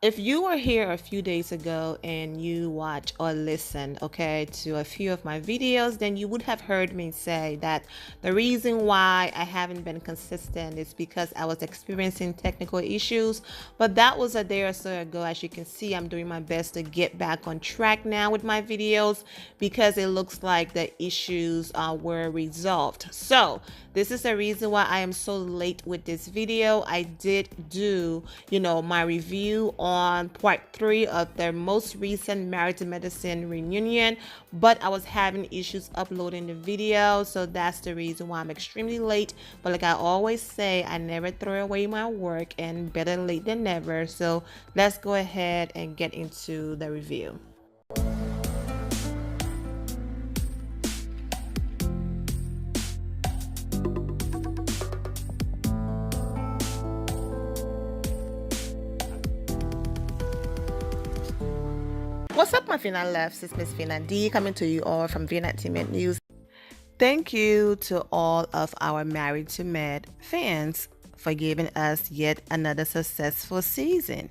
If you were here a few days ago and you watched or listened, okay, to a few of my videos, then you would have heard me say that the reason why I haven't been consistent is because I was experiencing technical issues. But that was a day or so ago. As you can see, I'm doing my best to get back on track now with my videos because it looks like the issues were resolved. So this is the reason why I am so late with this video. I did do, my review on part 3 of their most recent Married to Medicine reunion, but I was having issues uploading the video, so that's the reason why I'm extremely late. But like I always say, I never throw away my work, and better late than never. So let's go ahead and get into the review. What's up, my Fina loves? It's Miss Fina D coming to you all from Vienna Entertainment News. Thank you to all of our Married to Med fans for giving us yet another successful season.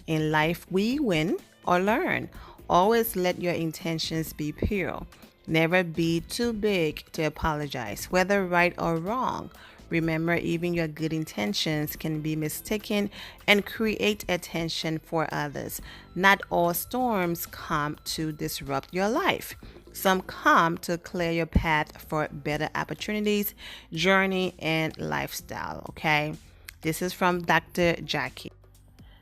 In life, we win or learn. Always let your intentions be pure. Never be too big to apologize, whether right or wrong. Remember, even your good intentions can be mistaken and create attention for others. Not all storms come to disrupt your life. Some come to clear your path for better opportunities, journey, and lifestyle. Okay, this is from Dr. Jackie.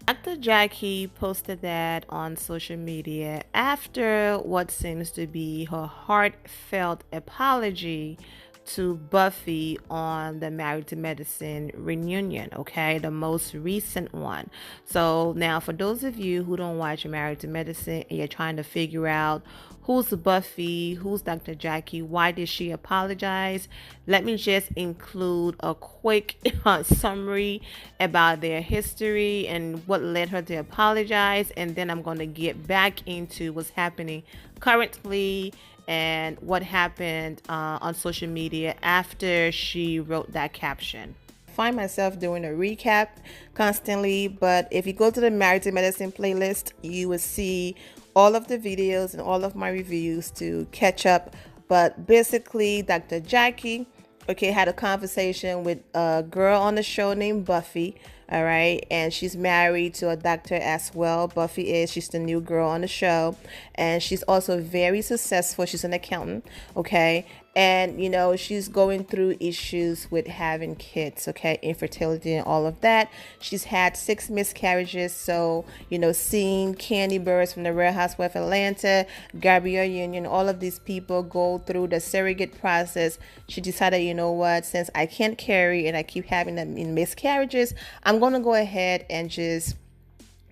Dr. Jackie posted that on social media after what seems to be her heartfelt apology to Buffy on the Married to Medicine reunion, okay, the most recent one. So now for those of you who don't watch Married to Medicine and you're trying to figure out who's Buffy, who's Dr. Jackie, why did she apologize, let me just include a quick summary about their history and what led her to apologize, and then I'm going to get back into what's happening currently and what happened on social media after she wrote that caption. Find myself doing a recap constantly, but if you go to the Married to Medicine playlist, you will see all of the videos and all of my reviews to catch up. But basically, Dr. Jackie, okay, had a conversation with a girl on the show named Buffy. All right, and she's married to a doctor as well. Buffy is, she's the new girl on the show, and she's also very successful. She's an accountant, okay, and she's going through issues with having kids, okay, infertility and all of that. She's had 6 miscarriages, so seeing Candy Burris from the Real Housewives of Atlanta, Gabrielle Union, all of these people go through the surrogate process. She decided, what, since I can't carry and I keep having them in miscarriages, I'm going to go ahead and just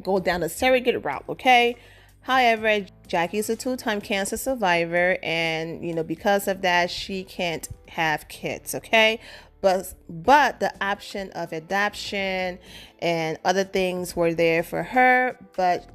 go down the surrogate route, okay? However, Jackie is a 2-time cancer survivor, and because of that, she can't have kids, okay? But the option of adoption and other things were there for her, but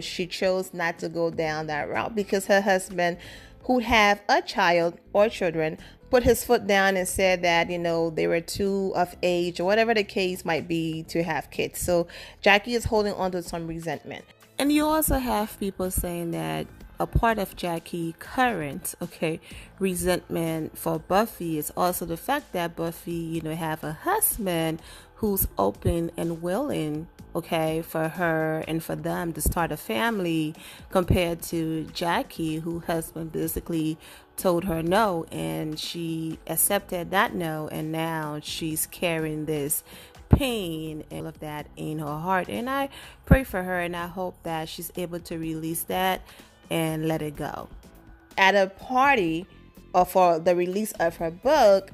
she chose not to go down that route because her husband, who have a child or children, put his foot down and said that they were too of age or whatever the case might be to have kids. So Jackie is holding on to some resentment. And you also have people saying that a part of Jackie current, okay, resentment for Buffy is also the fact that Buffy, have a husband who's open and willing, okay, for her and for them to start a family, compared to Jackie, whose husband basically told her no, and she accepted that no, and now she's carrying this pain and all of that in her heart. And I pray for her, and I hope that she's able to release that and let it go. At a party or for the release of her book,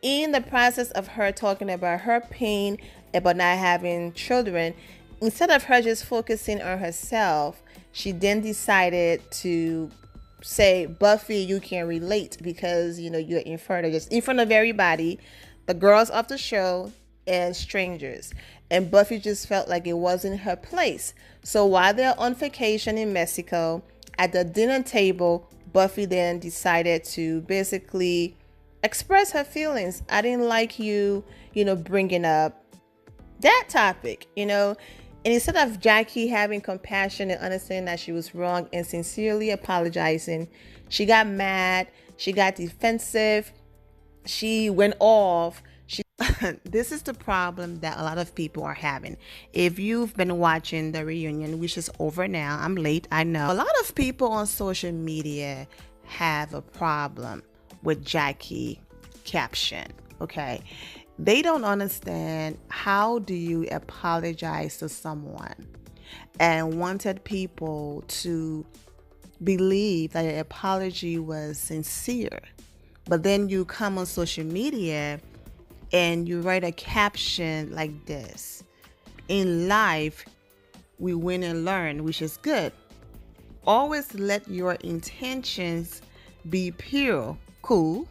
in the process of her talking about her pain about not having children, instead of her just focusing on herself, she then decided to say, Buffy, you can relate because you're infertile, just in front of everybody, the girls of the show and strangers. And Buffy just felt like it wasn't her place. So while they're on vacation in Mexico, at the dinner table, Buffy then decided to basically express her feelings. I didn't like you, bringing up that topic, And instead of Jackie having compassion and understanding that she was wrong and sincerely apologizing, she got mad, she got defensive, she went off. This is the problem that a lot of people are having. If you've been watching the reunion, which is over now, I'm late, I know. A lot of people on social media have a problem with Jackie caption, okay? They don't understand, how do you apologize to someone and wanted people to believe that your apology was sincere, but then you come on social media and you write a caption like this: in life we win and learn, which is good. Always let your intentions be pure. Cool.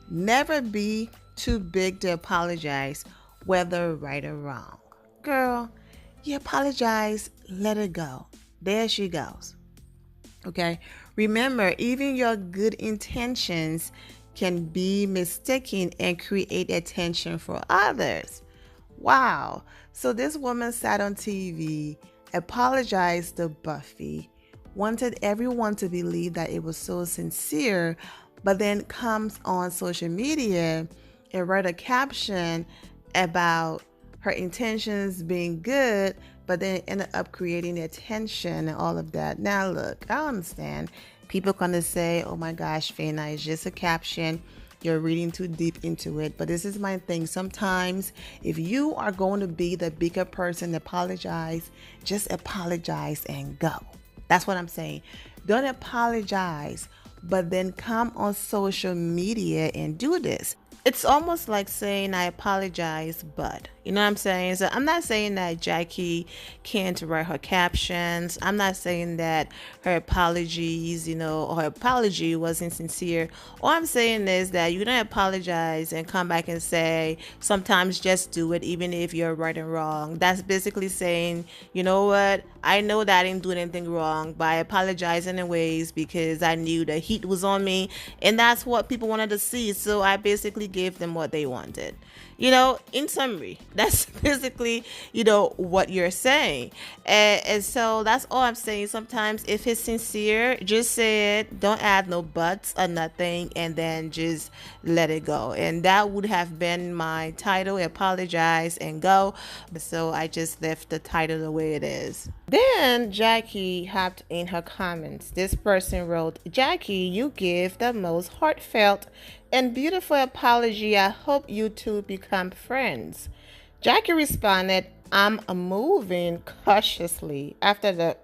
Never be too big to apologize, whether right or wrong. Girl, you apologize, let it go. There she goes. Okay? Remember, even your good intentions can be mistaken and create attention for others. Wow. So this woman sat on TV, apologized to Buffy, wanted everyone to believe that it was so sincere, but then comes on social media and write a caption about her intentions being good, but then ended up creating attention and all of that. Now look, I understand. People gonna say, oh my gosh, Fana, it's just a caption. You're reading too deep into it. But this is my thing. Sometimes if you are going to be the bigger person, apologize, just apologize and go. That's what I'm saying. Don't apologize, but then come on social media and do this. It's almost like saying, I apologize, but, you know what I'm saying? So I'm not saying that Jackie can't write her captions. I'm not saying that her apologies, or her apology wasn't sincere. All I'm saying is that you don't apologize and come back and say, sometimes just do it, even if you're right and wrong. That's basically saying, you know what? I know that I didn't do anything wrong, but I apologize anyways because I knew the heat was on me, and that's what people wanted to see. So I basically gave them what they wanted. In summary, that's basically, what you're saying. And so that's all I'm saying. Sometimes if it's sincere, just say it. Don't add no buts or nothing, and then just let it go. And that would have been my title, apologize and go. So I just left the title the way it is. Then Jackie hopped in her comments. This person wrote, Jackie, you give the most heartfelt and beautiful apology. I hope you two become friends. Jackie responded, I'm moving cautiously after the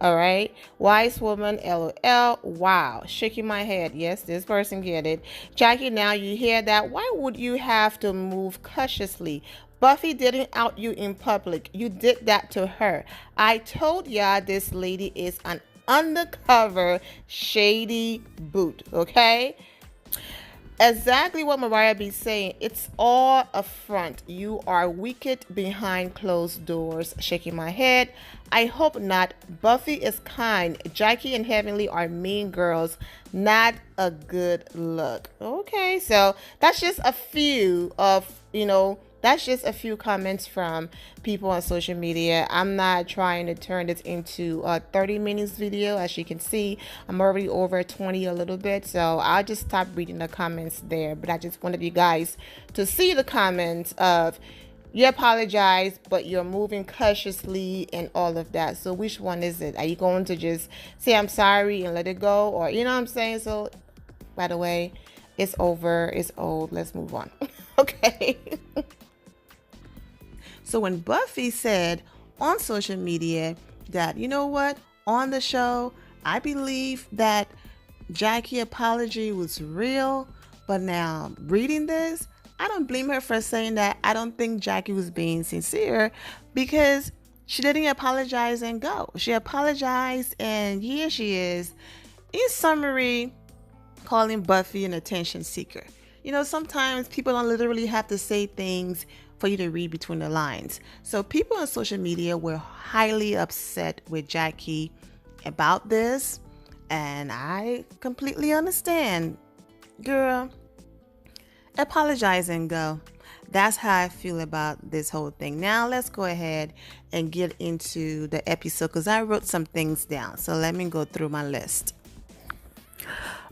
all right. Wise woman, LOL. Wow. Shaking my head. Yes, this person get it. Jackie, now you hear that. Why would you have to move cautiously? Buffy didn't out you in public. You did that to her. I told y'all this lady is an undercover shady boot, okay? Exactly what Mariah be saying. It's all a front. You are wicked behind closed doors. Shaking my head. I hope not. Buffy is kind. Jackie and Heavenly are mean girls. Not a good look. Okay, so that's just a few of, that's just a few comments from people on social media. I'm not trying to turn this into a 30 minutes video. As you can see, I'm already over 20 a little bit. So I'll just stop reading the comments there. But I just wanted you guys to see the comments of, you apologize, but you're moving cautiously and all of that. So which one is it? Are you going to just say I'm sorry and let it go? Or, you know what I'm saying? So, by the way, it's over. It's old. Let's move on. Okay. So when Buffy said on social media that, you know what, on the show, I believe that Jackie apology was real, but now reading this, I don't blame her for saying that. I don't think Jackie was being sincere because she didn't apologize and go. She apologized, and here she is, in summary, calling Buffy an attention seeker. Sometimes people don't literally have to say things for you to read between the lines. So people on social media were highly upset with Jackie about this, and I completely understand. Girl, apologize and go. That's how I feel about this whole thing. Now let's go ahead and get into the episode because I wrote some things down. So let me go through my list.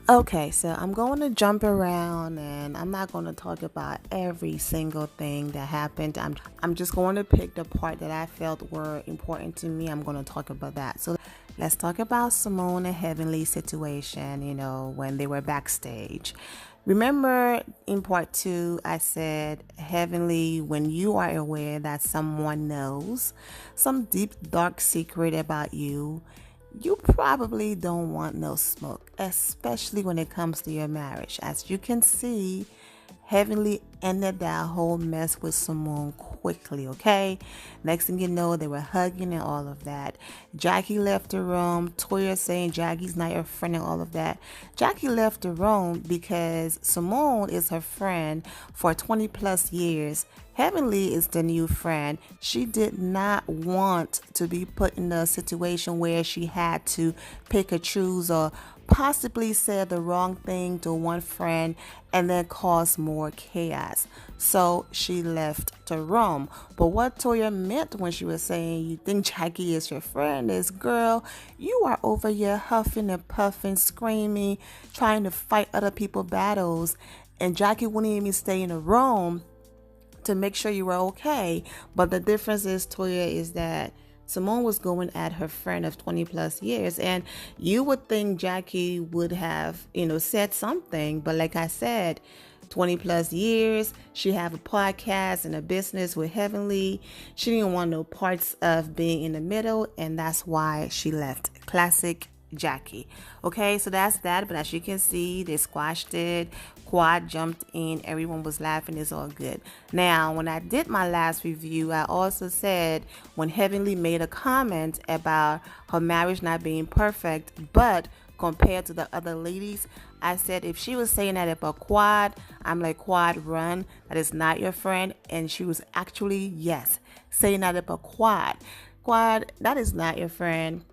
Okay, so I'm going to jump around and I'm not going to talk about every single thing that happened. I'm just going to pick the part that I felt were important to me. I'm going to talk about that. So let's talk about Simone and Heavenly situation, when they were backstage. Remember in part 2, I said, Heavenly, when you are aware that someone knows some deep, dark secret about you, you probably don't want no smoke, especially when it comes to your marriage. As you can see, Heavenly ended that whole mess with Simone quickly, okay? Next thing you know, they were hugging and all of that. Jackie left the room. Toya saying Jackie's not your friend and all of that. Jackie left the room because Simone is her friend for 20 plus years. Heavenly is the new friend. She did not want to be put in a situation where she had to pick or choose or possibly said the wrong thing to one friend and then cause more chaos. So she left the room. But what Toya meant when she was saying you think Jackie is your friend is, girl, you are over here huffing and puffing, screaming, trying to fight other people's battles, and Jackie wouldn't even stay in the room to make sure you were okay. But the difference is, Toya, is that Simone was going at her friend of 20 plus years, and you would think Jackie would have, said something, but like I said, 20 plus years, she have a podcast and a business with Heavenly. She didn't want no parts of being in the middle, and that's why she left. Classic Jackie. Okay, so that's that. But as you can see, they squashed it. Quad jumped in. Everyone was laughing. It's all good. Now, when I did my last review, I also said when Heavenly made a comment about her marriage not being perfect, but compared to the other ladies, I said if she was saying that about Quad, I'm like, Quad, run. That is not your friend. And she was actually, yes, saying that about Quad. Quad, that is not your friend.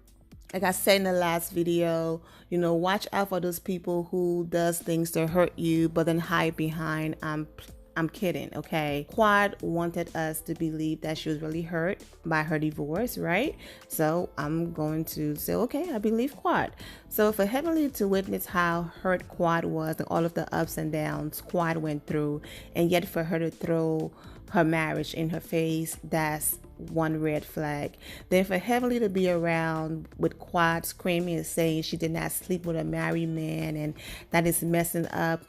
Like I said in the last video, watch out for those people who does things to hurt you, but then hide behind, I'm kidding, okay? Quad wanted us to believe that she was really hurt by her divorce, right? So I'm going to say, okay, I believe Quad. So for Heavenly to witness how hurt Quad was and all of the ups and downs Quad went through, and yet for her to throw her marriage in her face, that's one red flag. Then for Heavenly to be around with Quad screaming and saying she did not sleep with a married man and that is messing up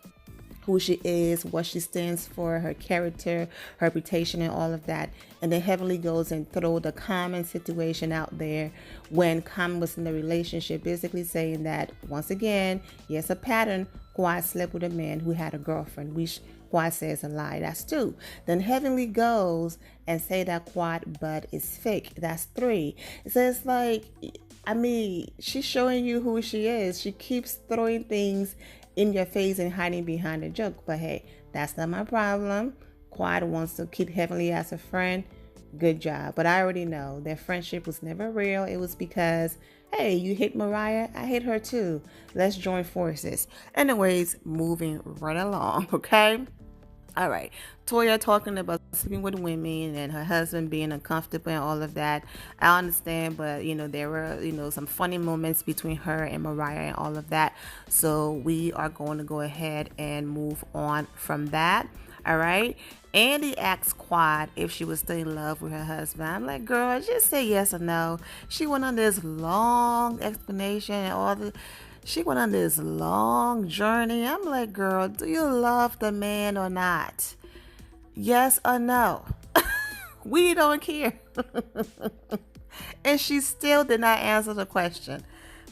who she is, what she stands for, her character, her reputation, and all of that. And then Heavenly goes and throw the Common situation out there when Common was in the relationship, basically saying that, once again, yes, a pattern, Quad slept with a man who had a girlfriend, which Quad says a lie. That's 2. Then Heavenly goes and say that Quad butt is fake. That's 3. So it's like, she's showing you who she is. She keeps throwing things in your face and hiding behind a joke. But hey, that's not my problem. Quad wants to keep Heavenly as a friend. Good job. But I already know their friendship was never real. It was because, hey, you hate Mariah, I hate her too. Let's join forces. Anyways, moving right along, okay? All right. Toya talking about sleeping with women and her husband being uncomfortable and all of that. I understand, but there were some funny moments between her and Mariah and all of that. So we are going to go ahead and move on from that. All right. Andy asked Quad if she was still in love with her husband. I'm like, girl, just say yes or no. She went on this long explanation and she went on this long journey. I'm like, girl, do you love the man or not? Yes or no? We don't care. And she still did not answer the question.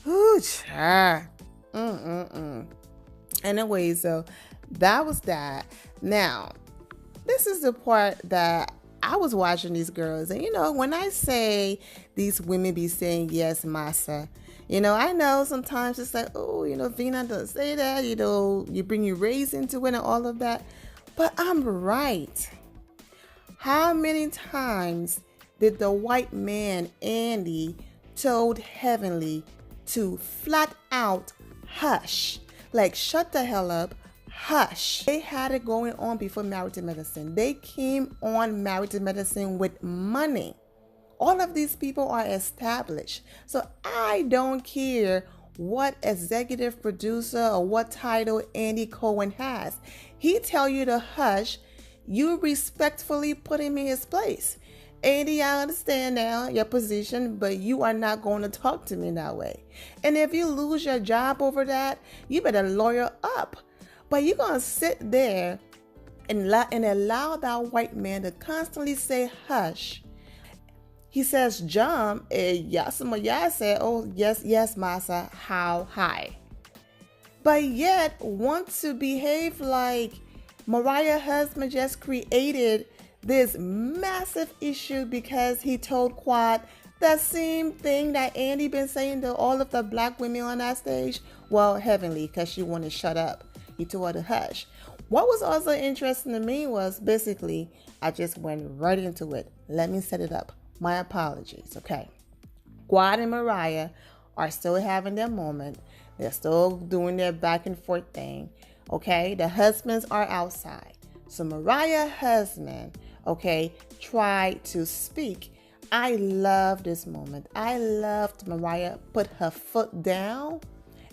Ooh, child. Anyway, so that was that. Now, this is the part that I was watching these girls. And, when I say these women be saying, yes, massa, I know sometimes it's like, oh, Vina doesn't say that, you bring your race into it and all of that. But I'm right. How many times did the white man, Andy, told Heavenly to flat out hush? Like, shut the hell up, hush. They had it going on before Married to Medicine. They came on Married to Medicine with money. All of these people are established. So I don't care what executive producer or what title Andy Cohen has. He tell you to hush, you respectfully put him in his place. Andy, I understand now your position, but you are not going to talk to me that way. And if you lose your job over that, you better lawyer up. But you're going to sit there and allow that white man to constantly say hush. He says jump, some of y'all said, oh, yes, massa, how high? But yet want to behave like Mariah's husband just created this massive issue because he told Quad the same thing that Andy been saying to all of the black women on that stage. Well, Heavenly, because she wanted to shut up. He told her to hush. What was also interesting to me was basically, I just went right into it. Let me set it up. My apologies, okay? Quad and Mariah are still having their moment. They're still doing their back and forth thing, okay? The husbands are outside. So Mariah's husband, okay, tried to speak. I love this moment. I loved Mariah put her foot down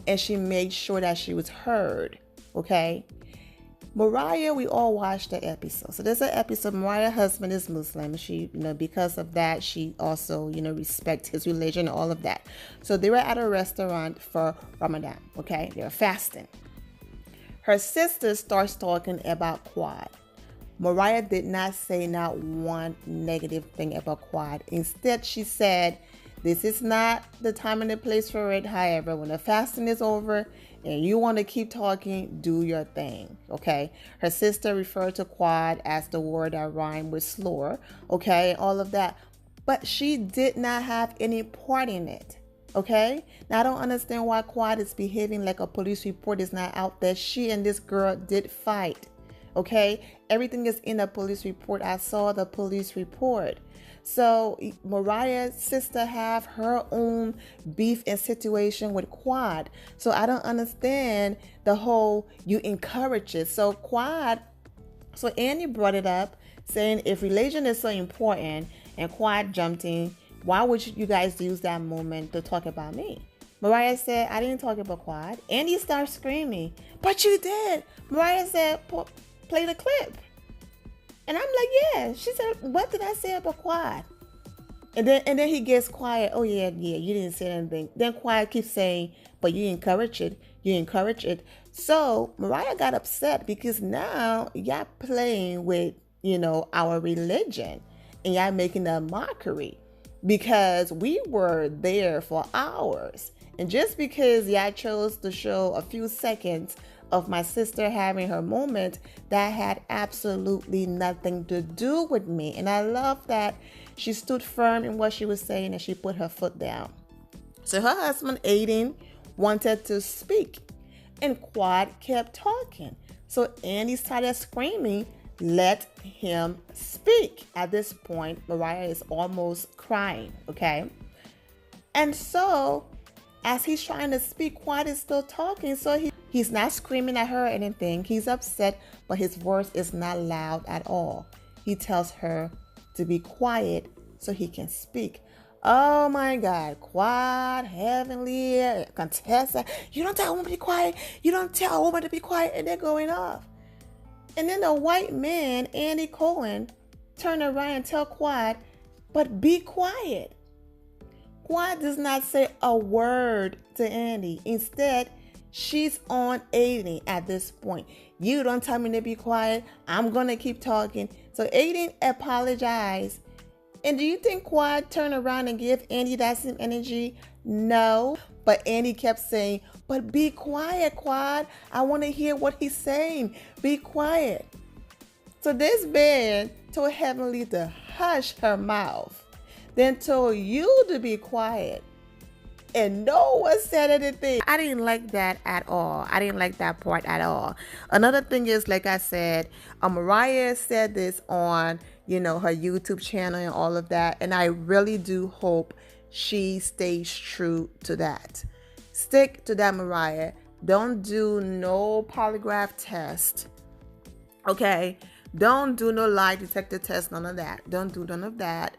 and she made sure that she was heard, okay? Mariah, we all watched the episode. So there's an episode, Mariah's husband is Muslim. She, because of that, she also, respects his religion and all of that. So they were at a restaurant for Ramadan, okay? They were fasting. Her sister starts talking about Quad. Mariah did not say not one negative thing about Quad. Instead, she said, this is not the time and the place for it. However, when the fasting is over and you want to keep talking, do your thing, okay? Her sister referred to Quad as the word that rhymed with slur, okay? All of that. But she did not have any part in it, okay? Now, I don't understand why Quad is behaving like a police report is not out there. She and this girl did fight, okay? Everything is in the police report. I saw the police report. So Mariah's sister have her own beef and situation with Quad. So I don't understand the whole you encourage it. So Andy brought it up saying if religion is so important and Quad jumped in, why would you guys use that moment to talk about me? Mariah said, I didn't talk about Quad. Andy started screaming, but you did. Mariah said, play the clip. And I'm like, yeah. She said, what did I say about Quad? And then he gets quiet. Oh, yeah, you didn't say anything. Then Quad keeps saying, but you encourage it. So Mariah got upset because now y'all playing with, our religion. And y'all making a mockery. Because we were there for hours. And just because y'all chose to show a few seconds of my sister having her moment, that had absolutely nothing to do with me. And I love that she stood firm in what she was saying and she put her foot down. So her husband, Aiden, wanted to speak and Quad kept talking. So Andy started screaming, let him speak. At this point, Mariah is almost crying, okay? And so as he's trying to speak, Quad is still talking. So he's not screaming at her or anything. He's upset, but his voice is not loud at all. He tells her to be quiet so he can speak. Oh my God, Quad, Heavenly, Contessa, you don't tell a woman to be quiet. You don't tell a woman to be quiet, and they're going off. And then the white man, Andy Cohen, turn around and tell Quad, but be quiet. Quad does not say a word to Andy. Instead, she's on Aiden at this point. You don't tell me to be quiet. I'm going to keep talking. So Aiden apologized. And do you think Quad turned around and gave Andy that same energy? No. But Andy kept saying, but be quiet, Quad. I want to hear what he's saying. Be quiet. So this man told Heavenly to hush her mouth. Then told you to be quiet. And no one said anything. I didn't like that at all. I didn't like that part at all. Another thing is, like I said, Mariah said this on, her YouTube channel and all of that. And I really do hope she stays true to that. Stick to that, Mariah. Don't do no polygraph test. Okay? Don't do no lie detector test, none of that. Don't do none of that.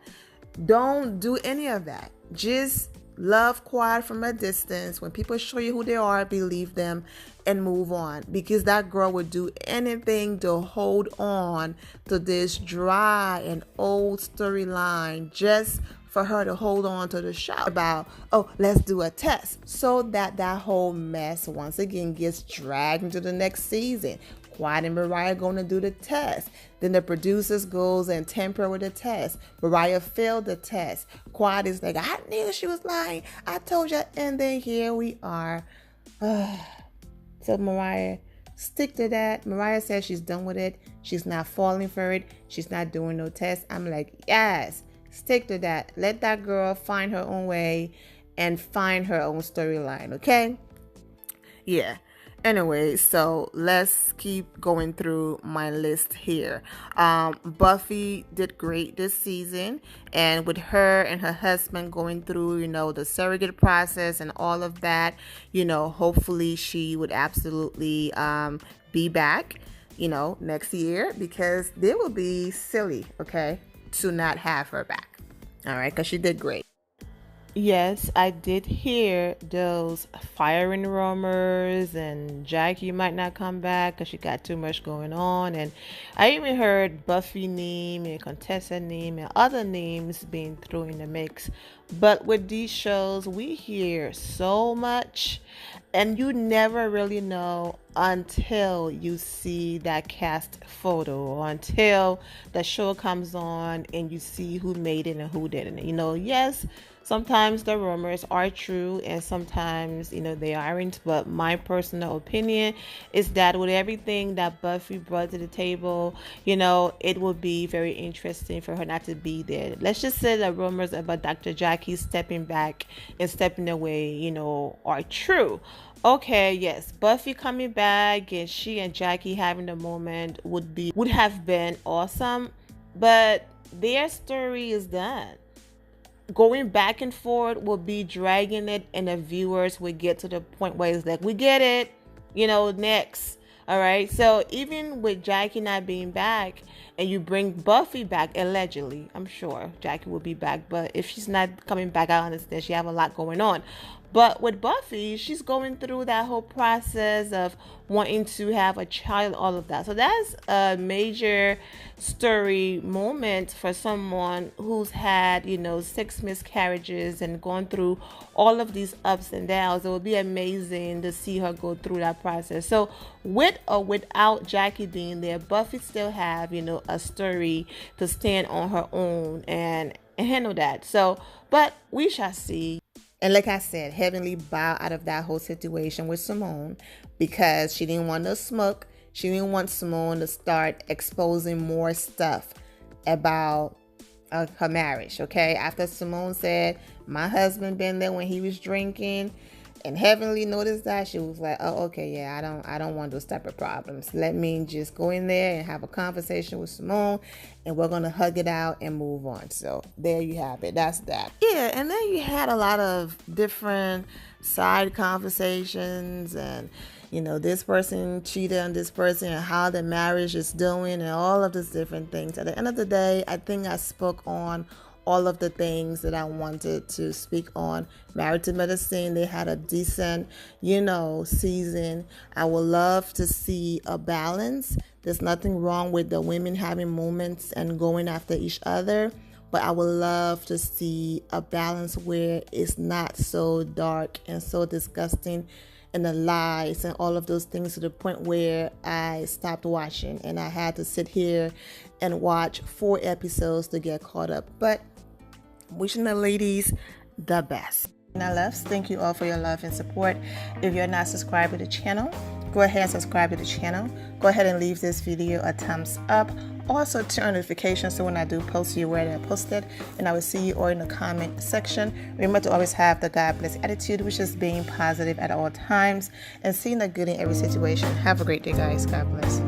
Don't do any of that. Just love Quad from a distance. When people show you who they are, believe them and move on. Because that girl would do anything to hold on to this dry and old storyline just for her to hold on to the show about, oh, let's do a test, so that whole mess once again gets dragged into the next season. Quad and Mariah going to do the test. Then the producers goes and tamper with the test. Mariah failed the test. Quad is like, I knew she was lying. I told you. And then here we are. So Mariah, stick to that. Mariah says she's done with it. She's not falling for it. She's not doing no test. I'm like, yes, stick to that. Let that girl find her own way and find her own storyline, okay? Yeah. Anyway, so let's keep going through my list here. Buffy did great this season, and with her and her husband going through, the surrogate process and all of that, hopefully she would absolutely be back, next year, because they will be silly, okay, to not have her back. All right, because she did great. Yes, I did hear those firing rumors, and Jackie might not come back because she got too much going on. And I even heard Buffy name and Contessa name and other names being thrown in the mix. But with these shows, we hear so much, and you never really know until you see that cast photo, or until the show comes on and you see who made it and who didn't. Yes, sometimes the rumors are true and sometimes, they aren't. But my personal opinion is that with everything that Buffy brought to the table, it would be very interesting for her not to be there. Let's just say the rumors about Dr. Jackie stepping back and stepping away, are true. Okay, yes, Buffy coming back and she and Jackie having a moment would have been awesome, but their story is done. Going back and forth will be dragging it, and the viewers will get to the point where it's like, we get it, next. All right. So even with Jackie not being back and you bring Buffy back, allegedly, I'm sure Jackie will be back. But if she's not coming back, I understand she have a lot going on. But with Buffy, she's going through that whole process of wanting to have a child, all of that. So that's a major story moment for someone who's had, 6 miscarriages and gone through all of these ups and downs. It would be amazing to see her go through that process. So with or without Jackie being there, Buffy still have, a story to stand on her own and handle that. So, but we shall see. And like I said, Heavenly bowed out of that whole situation with Simone because she didn't want no smoke. She didn't want Simone to start exposing more stuff about her marriage, okay? After Simone said, my husband been there when he was drinking, and Heavenly noticed that, she was like, oh, okay, yeah, I don't want those type of problems. Let me just go in there and have a conversation with Simone, and we're going to hug it out and move on. So there you have it. That's that. Yeah, and then you had a lot of different side conversations and, this person cheated on this person and how the marriage is doing and all of these different things. At the end of the day, I think I spoke on all of the things that I wanted to speak on. Married to Medicine, they had a decent, season. I would love to see a balance. There's nothing wrong with the women having moments and going after each other, but I would love to see a balance where it's not so dark and so disgusting and the lies and all of those things, to the point where I stopped watching and I had to sit here and watch 4 episodes to get caught up. But wishing the ladies the best. Now, loves, thank you all for your love and support. If you're not subscribed to the channel, go ahead and subscribe to the channel. Go ahead and leave this video a thumbs up. Also, turn on notifications so when I do post, you're aware that I posted. And I will see you all in the comment section. Remember to always have the God bless attitude, which is being positive at all times and seeing the good in every situation. Have a great day, guys. God bless.